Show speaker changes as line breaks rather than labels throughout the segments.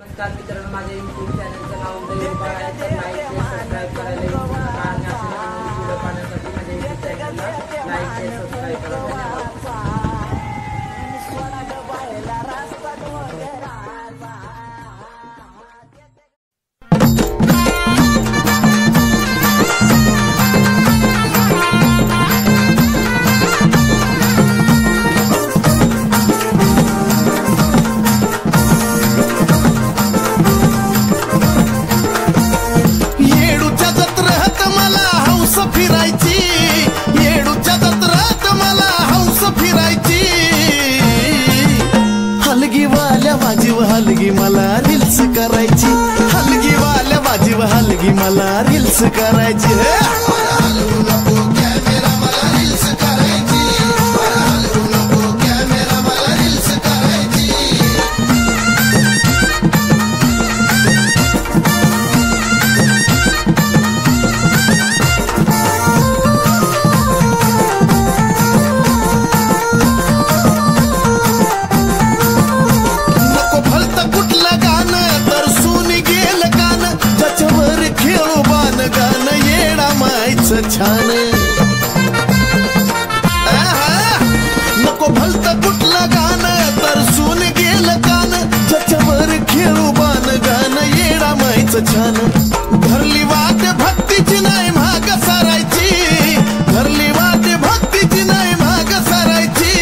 नमस्कार मित्रांनो, माझ्या YouTube चॅनलचं नाव उदय बाळ आहे. तर लाईक शेअर सबस्क्राइब करायला विसरू नका आणि अशा नवीन व्हिडिओ पाहण्यासाठी माझ्या YouTube चॅनलला लाईक शेअर सबस्क्राइब करा. धन्यवाद.
हलगी मला रील्स करायची, हलगी वाल्या वाजीव हलगी मला रील्स करायची. छान नको भलत कुठलं गाणं तर सून गेलं कान, ज्याच्यावर खेळू बाण गाणं येडा मायचं छान. धरली वाट भक्तीची नाही माग सारायची, धरली वाट भक्तीची नाही माग सारायची.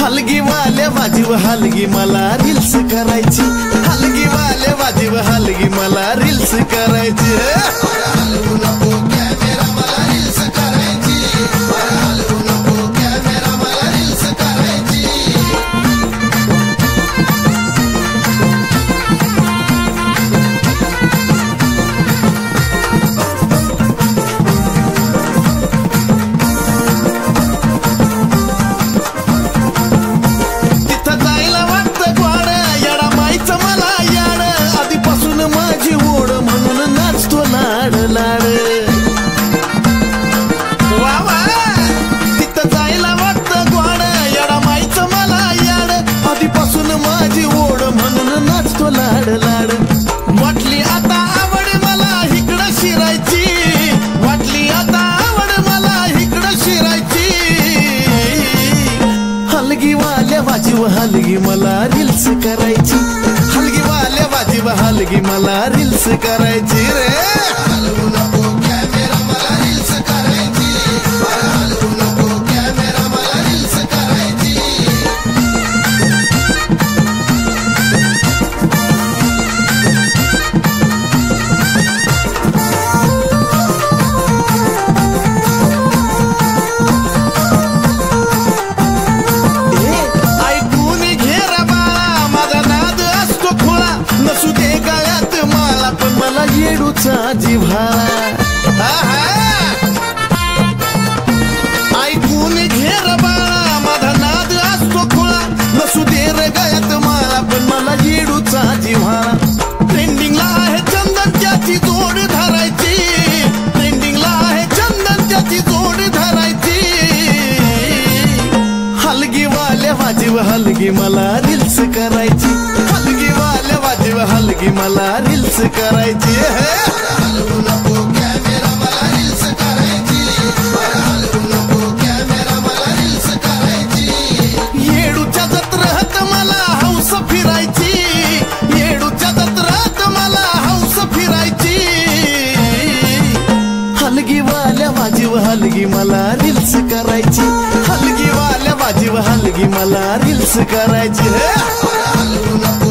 हलगी वाल्या वाजीव हलगी मला रील्स करायची, हलगी वाल्या वाजीव हलगी मला रील्स करायची. वाटली आता आवड मला इकडं शिरायची, वाटली आता आवड मला इकडं शिरायची. हलगी वाल्या वाजीव हलगी मला रील्स करायची, हलगी वाल्या वाजीव हलगी मला रील्स करायची रे. हलवू नको कॅमेरा मला रील्स करायची, हलवू नको कॅमेरा मला रील्स करायची. येडूचा जिव्हाळा ऐकून घेर बाळा, माझा नाद असतो खुळा. नसू दे रे गळ्यात माळा पण मला येडूचा जिव्हाळा. ट्रेंडिंगला आहे चंदन त्याची जोड धरायची, ट्रेंडिंगला आहे चंदन त्याची जोड धरायची. हलगी वाल्या वाजीव हलगी मला रील्स करायची, हलगी वाल्या वाजीव हलगी मला रील्स करायची. हलवू नको कॅमेरा मला रील्स करायची, हलवू नको कॅमेरा मला रील्स करायची. येडूच्या जत्रेत मला हौस फिरायची, येडूच्या जत्रेत मला हौस फिरायची. हलगी वाल्या वाजीव हलगी मला रील्स करायची, हलगी वाल्या वाजीव हलगी मला रील्स करायची. हलवू नको